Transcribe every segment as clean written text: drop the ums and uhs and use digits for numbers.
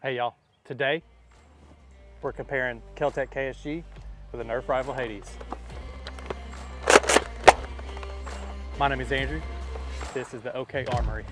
Hey y'all, today we're comparing Keltec KSG with the Nerf Rival Hades. My name is Andrew, this is the OK Armory.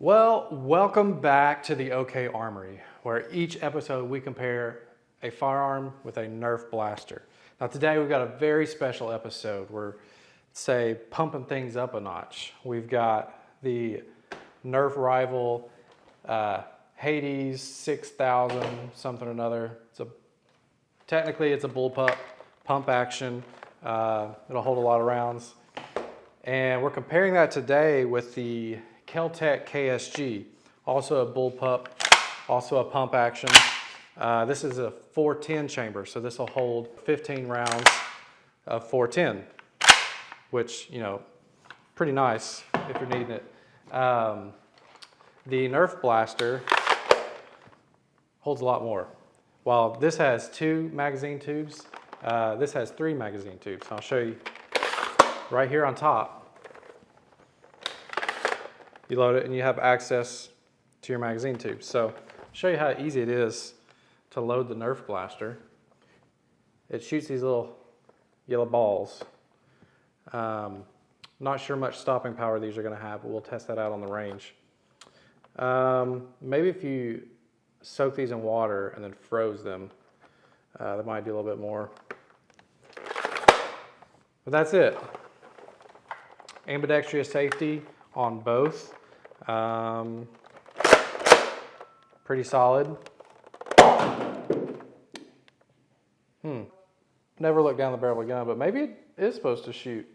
Well, welcome back to the OK Armory, where each episode we compare a firearm with a Nerf blaster. Now today we've got a very special episode. We're, say, pumping things up a notch. We've got the Nerf Rival Hades 6000 something or another. Technically it's a bullpup pump action. It'll hold a lot of rounds. And we're comparing that today with the Keltec KSG, also a bullpup, also a pump action. This is a 410 chamber, so this will hold 15 rounds of 410, which, you know, pretty nice if you're needing it. The Nerf blaster holds a lot more. While this has 2 magazine tubes, this has 3 magazine tubes. I'll show you right here on top. You load it and you have access to your magazine tubes. So I'll show you how easy it is to load the Nerf blaster. It shoots these little yellow balls. Not sure much stopping power these are going to have, but we'll test that out on the range. Maybe if you soak these in water and then froze them, that might do a little bit more. But that's it. Ambidextrous safety on both. Pretty solid. Never looked down the barrel of a gun, but maybe it is supposed to shoot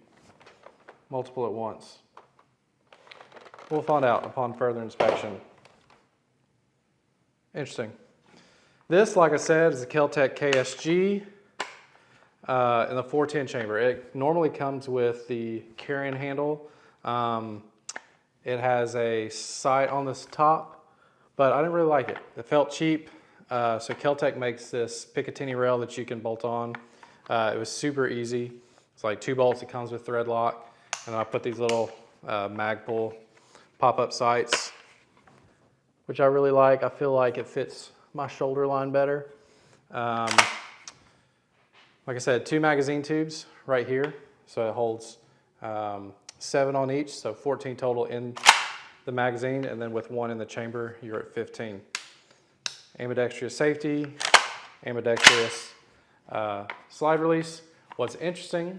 multiple at once. We'll find out upon further inspection. Interesting. This, like I said, is the Keltec KSG in the 410 chamber. It normally comes with the carrying handle. It has a sight on this top, but I didn't really like it. It felt cheap, so Keltec makes this Picatinny rail that you can bolt on. It was super easy. It's like 2 bolts. It comes with thread lock, and then I put these little Magpul pop-up sights, which I really like. I feel like it fits my shoulder line better. Like I said, 2 magazine tubes right here, so it holds 7 on each, so 14 total in the magazine, and then with 1 in the chamber, you're at 15. Ambidextrous safety, ambidextrous slide release. What's interesting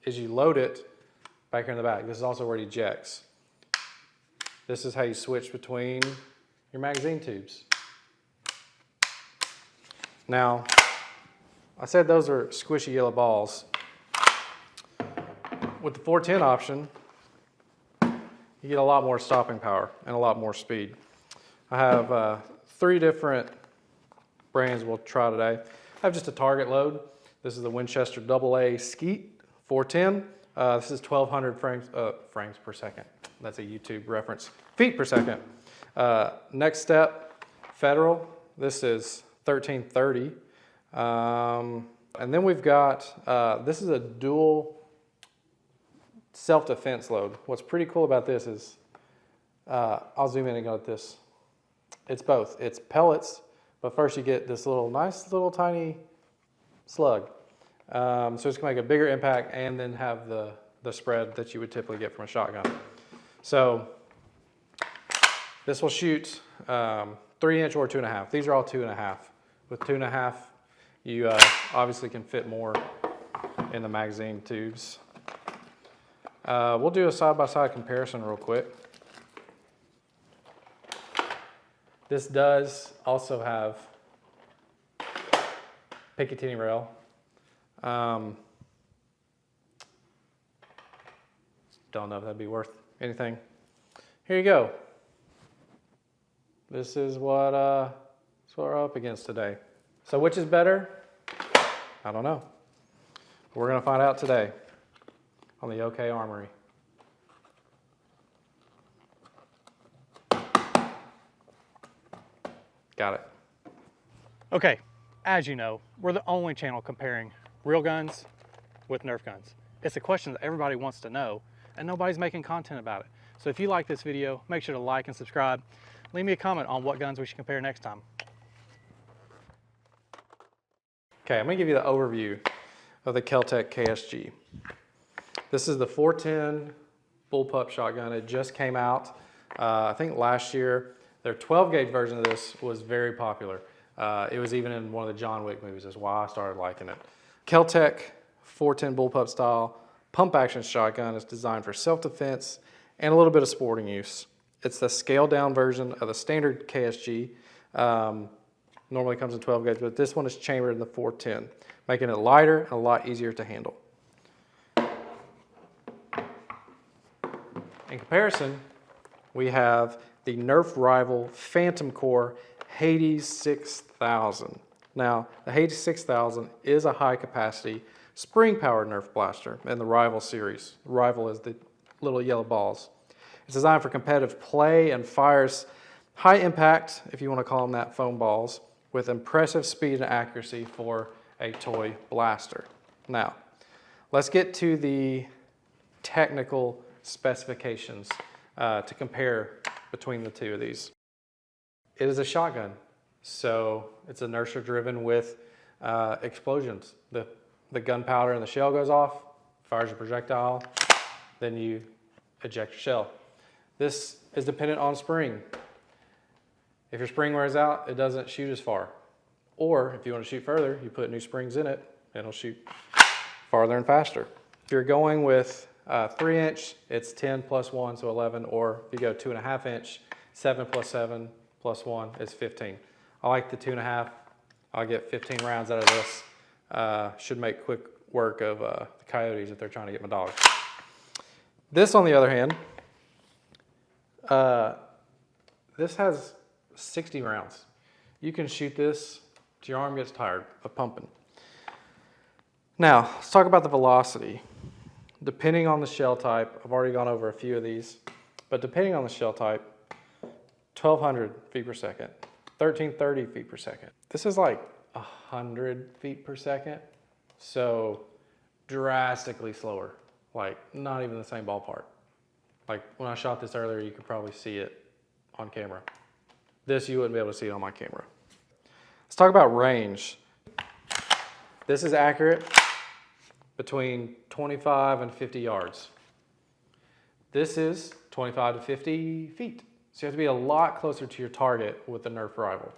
is you load it back here in the back. This is also where it ejects. This is how you switch between your magazine tubes. Now, I said those are squishy yellow balls. With the 410 option, you get a lot more stopping power and a lot more speed. I have 3 different brands we'll try today. I have just a target load. This is the Winchester AA Skeet 410. This is 1200 frames per second. That's a YouTube reference. Feet per second. Next step, Federal. This is 1330. And then we've got, this is a dual self-defense load. What's pretty cool about this is, I'll zoom in and go at this. It's both. It's pellets, but first you get this nice little tiny slug. So it's gonna make a bigger impact and then have the spread that you would typically get from a shotgun. So this will shoot 3-inch or 2.5. These are all 2.5. With 2.5, you obviously can fit more in the magazine tubes. We'll do a side-by-side comparison real quick. This does also have Picatinny rail. Don't know if that'd be worth anything. Here you go. This is what we're up against today. So which is better? I don't know. We're gonna find out today on the OK Armory. Got it. Okay, as you know, we're the only channel comparing real guns with Nerf guns. It's a question that everybody wants to know, and nobody's making content about it. So if you like this video, make sure to like and subscribe. Leave me a comment on what guns we should compare next time. Okay, I'm gonna give you the overview of the Keltec KSG. This is the 410 bullpup shotgun. It just came out, I think last year. Their 12 gauge version of this was very popular. It was even in one of the John Wick movies. That's why I started liking it. Keltec 410 bullpup style pump action shotgun is designed for self-defense and a little bit of sporting use. It's the scaled down version of the standard KSG. Normally comes in 12 gauge, but this one is chambered in the 410, making it lighter and a lot easier to handle. In comparison, we have the Nerf Rival Phantom Core Hades 6000. Now, the Hades 6000 is a high capacity spring powered Nerf blaster in the Rival series. The Rival is the little yellow balls. It's designed for competitive play and fires high impact, if you want to call them that, foam balls, with impressive speed and accuracy for a toy blaster. Now, let's get to the technical specifications to compare between the two of these. It is a shotgun, so it's inertia driven with explosions. The gunpowder in the shell goes off, fires a projectile, then you eject your shell. This is dependent on spring. If your spring wears out, it doesn't shoot as far. Or if you want to shoot further, you put new springs in it, and it'll shoot farther and faster. If you're going with 3-inch, it's 10 plus 1, so 11. Or if you go 2.5-inch, 7 plus 7 plus 1 is 15. I like the 2.5. I'll get 15 rounds out of this. Should make quick work of the coyotes if they're trying to get my dog. This, on the other hand, this has 60 rounds. You can shoot this till your arm gets tired of pumping. Now, let's talk about the velocity. Depending on the shell type, I've already gone over a few of these, but depending on the shell type, 1,200 feet per second, 1,330 feet per second. This is like 100 feet per second, so drastically slower, like not even the same ballpark. Like when I shot this earlier, you could probably see it on camera. This, you wouldn't be able to see it on my camera. Let's talk about range. This is accurate between 25 and 50 yards. This is 25 to 50 feet. So you have to be a lot closer to your target with the Nerf Rival.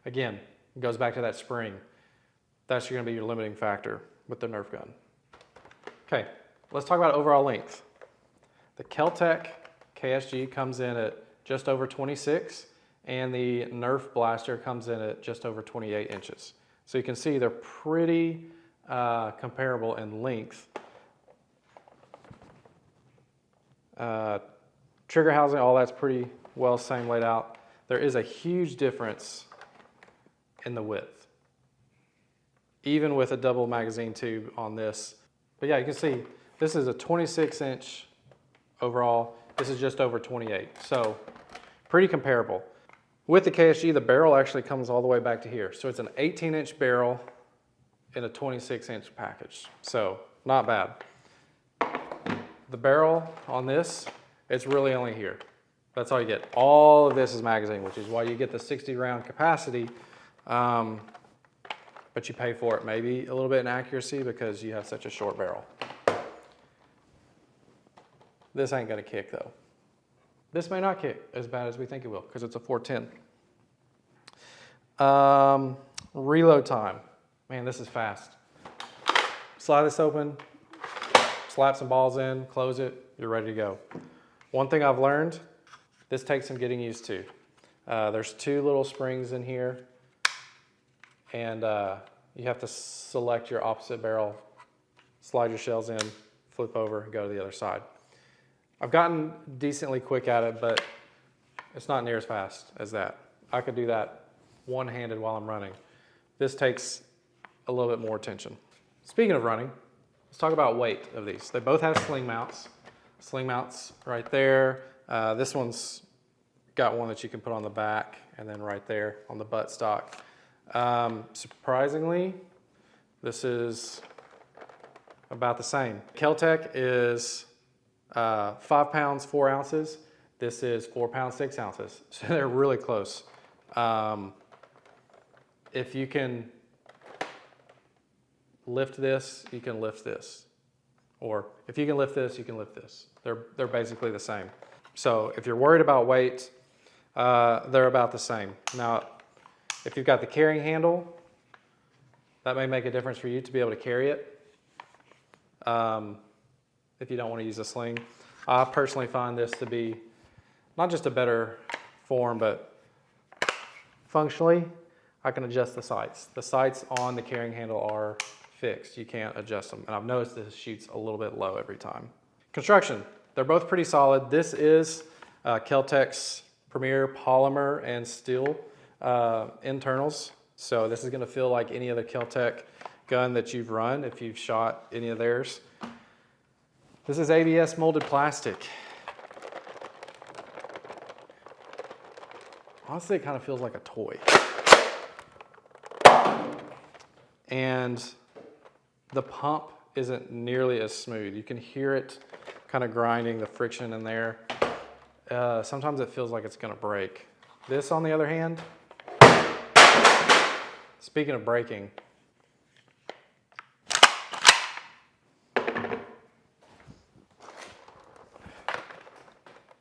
Again, it goes back to that spring. That's going to be your limiting factor with the Nerf gun. Okay, let's talk about overall length. The Keltec KSG comes in at just over 26, and the Nerf blaster comes in at just over 28 inches. So you can see they're pretty comparable in length. Trigger housing, all that's pretty well same laid out. There is a huge difference in the width, even with a double magazine tube on this. But yeah, you can see this is a 26-inch overall. This is just over 28, so pretty comparable. With the KSG, the barrel actually comes all the way back to here. So it's an 18-inch barrel in a 26-inch package. So not bad. The barrel on this, it's really only here. That's all you get. All of this is magazine, which is why you get the 60-round capacity, but you pay for it maybe a little bit in accuracy because you have such a short barrel. This ain't gonna kick though. This may not kick as bad as we think it will because it's a 410. Reload time. Man, this is fast. Slide this open, slap some balls in, close it, you're ready to go. One thing I've learned, this takes some getting used to. There's two little springs in here, and you have to select your opposite barrel, slide your shells in, flip over, and go to the other side. I've gotten decently quick at it, but it's not near as fast as that. I could do that one-handed while I'm running. This takes a little bit more attention. Speaking of running, let's talk about weight of these. They both have sling mounts. Sling mounts right there. This one's got one that you can put on the back and then right there on the buttstock. Surprisingly, this is about the same. Keltec is 5 pounds, 4 ounces. This is 4 pounds, 6 ounces. So they're really close. If you can lift this, you can lift this. Or if you can lift this, you can lift this. They're basically the same. So if you're worried about weight, they're about the same. Now, if you've got the carrying handle, that may make a difference for you to be able to carry it. If you don't want to use a sling. I personally find this to be not just a better form, but functionally, I can adjust the sights. The sights on the carrying handle are fixed. You can't adjust them. And I've noticed this shoots a little bit low every time. Construction, they're both pretty solid. This is Keltec's premier polymer and steel internals. So this is gonna feel like any other Keltec gun that you've run if you've shot any of theirs. This is ABS molded plastic. Honestly, it kind of feels like a toy. And the pump isn't nearly as smooth. You can hear it kind of grinding, the friction in there. Sometimes it feels like it's gonna break. This, on the other hand, speaking of breaking,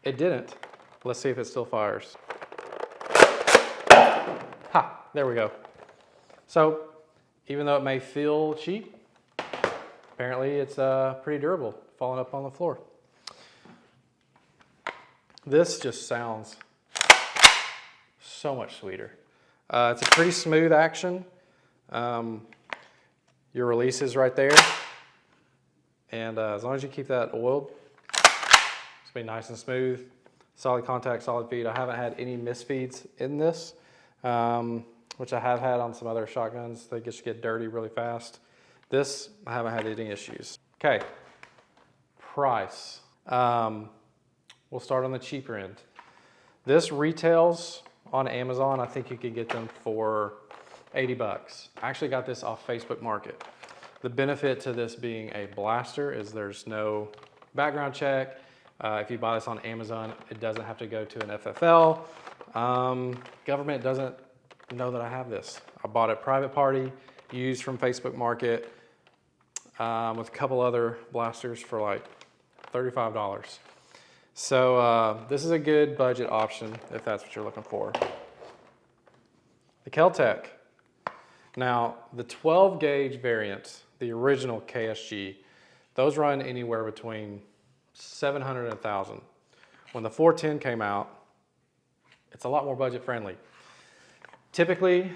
it didn't. Let's see if it still fires. Ha, there we go. So, even though it may feel cheap, apparently it's pretty durable, falling up on the floor. This just sounds so much sweeter. It's a pretty smooth action. Your release is right there. And as long as you keep that oiled, it's gonna be nice and smooth. Solid contact, solid feed. I haven't had any misfeeds in this, which I have had on some other shotguns. They just get dirty really fast. This, I haven't had any issues. Okay, price. We'll start on the cheaper end. This retails on Amazon. I think you could get them for 80 bucks. I actually got this off Facebook Market. The benefit to this being a blaster is there's no background check. If you buy this on Amazon, it doesn't have to go to an FFL. Government doesn't know that I have this. I bought it private party, used from Facebook Market, with a couple other blasters for like $35. So this is a good budget option if that's what you're looking for. The Keltec. Now, the 12 gauge variant, the original KSG, those run anywhere between 700 and 1,000. When the 410 came out, it's a lot more budget friendly. Typically,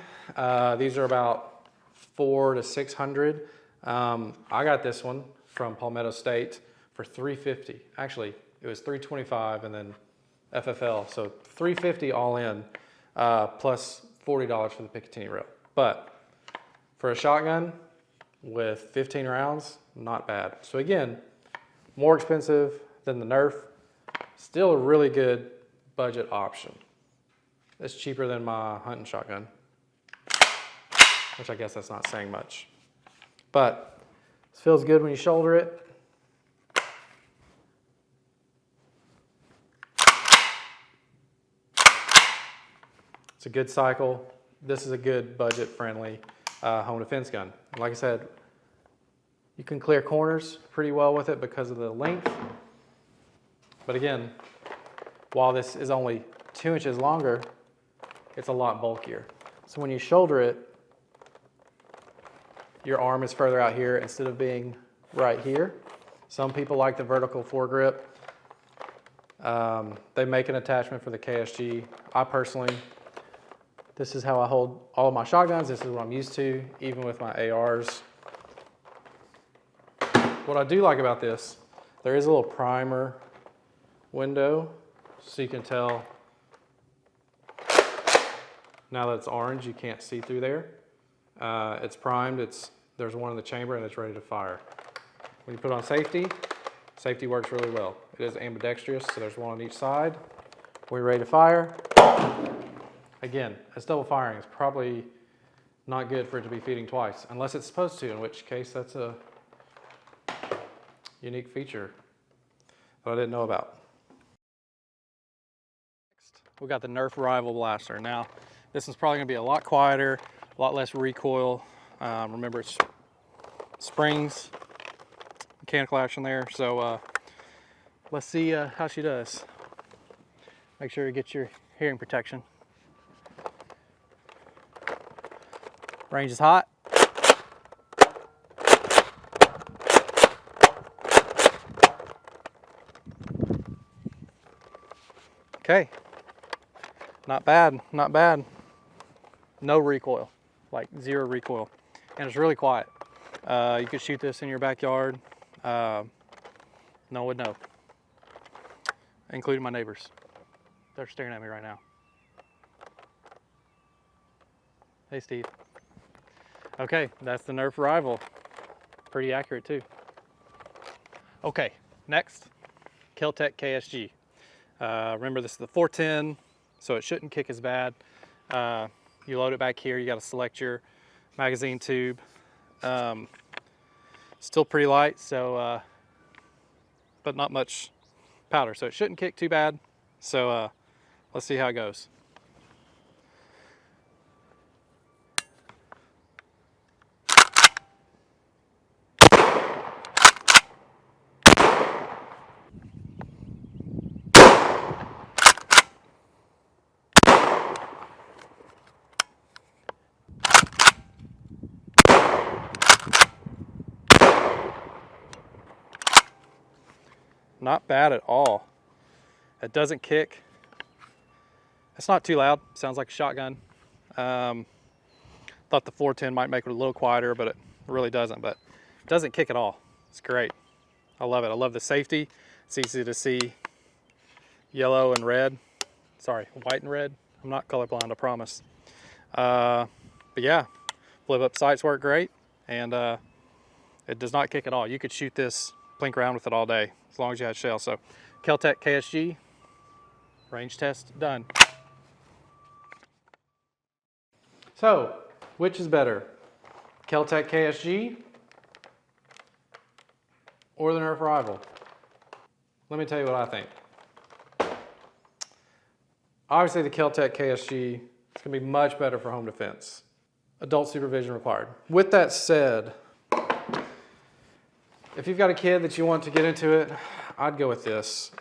these are about 400 to 600. I got this one from Palmetto State for $350. Actually, it was $325 and then FFL, so $350 all in, plus $40 for the Picatinny rail. But for a shotgun with 15 rounds, not bad. So again, more expensive than the Nerf, still a really good budget option. It's cheaper than my hunting shotgun, which I guess that's not saying much. But it feels good when you shoulder it. It's a good cycle. This is a good budget-friendly home defense gun. And like I said, you can clear corners pretty well with it because of the length. But again, while this is only 2 inches longer, it's a lot bulkier. So when you shoulder it, your arm is further out here instead of being right here. Some people like the vertical foregrip. They make an attachment for the KSG. I personally, this is how I hold all of my shotguns. This is what I'm used to, even with my ARs. What I do like about this, there is a little primer window, so you can tell now that it's orange, you can't see through there. It's primed, there's one in the chamber and it's ready to fire. When you put on safety, safety works really well. It is ambidextrous, so there's one on each side. We ready to fire? Again, it's double firing. It's probably not good for it to be feeding twice, unless it's supposed to, in which case that's a unique feature that I didn't know about. Next, we got the Nerf Rival Blaster. Now, this one's probably gonna be a lot quieter, a lot less recoil. Remember, it's springs, mechanical action there. So let's see how she does. Make sure you get your hearing protection. Range is hot. Okay, not bad, not bad. No recoil, like zero recoil. And it's really quiet. You could shoot this in your backyard. No one would know, including my neighbors. They're staring at me right now. Hey, Steve. Okay, that's the Nerf Rival. Pretty accurate too. Okay, next, Keltec KSG. Remember, this is the 410, so it shouldn't kick as bad. You load it back here, you gotta select your magazine tube. Still pretty light, so, but not much powder, so it shouldn't kick too bad. So let's see how it goes. Not bad at all. It doesn't kick. It's not too loud. Sounds like a shotgun. Thought the 410 might make it a little quieter, but it really doesn't. But it doesn't kick at all. It's great. I love it. I love the safety. It's easy to see yellow and red. Sorry, white and red. I'm not colorblind, I promise. But yeah, flip up sights work great, and it does not kick at all. You could shoot this, plink around with it all day, as long as you had shell. So Keltec KSG, range test done. So, which is better, Keltec KSG or the Nerf Rival? Let me tell you what I think. Obviously, the Keltec KSG is going to be much better for home defense. Adult supervision required. With that said, if you've got a kid that you want to get into it, I'd go with this.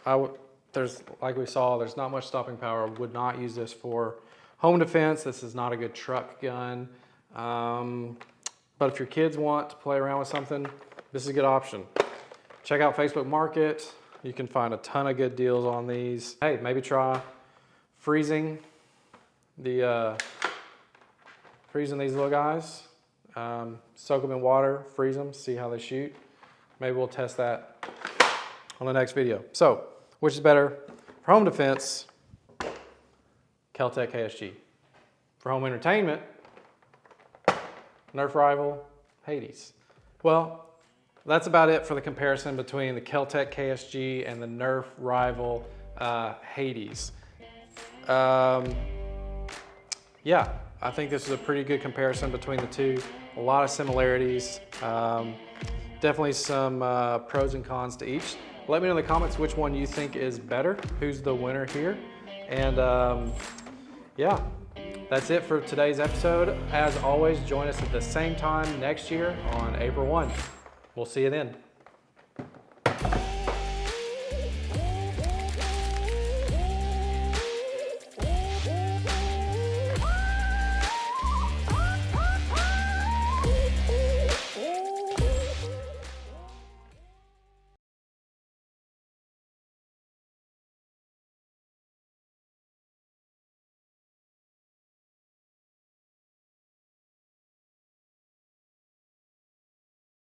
There's, like we saw, there's not much stopping power. I would not use this for home defense. This is not a good truck gun. But if your kids want to play around with something, this is a good option. Check out Facebook Market. You can find a ton of good deals on these. Hey, maybe try freezing these little guys. Soak them in water, freeze them, see how they shoot. Maybe we'll test that on the next video. So, which is better? For home defense, Keltec KSG. For home entertainment, Nerf Rival Hades. Well, that's about it for the comparison between the Keltec KSG and the Nerf Rival Hades. Yeah, I think this is a pretty good comparison between the two. A lot of similarities. Definitely some pros and cons to each. Let me know in the comments which one you think is better, who's the winner here. And yeah, that's it for today's episode. As always, join us at the same time next year on April 1. We'll see you then.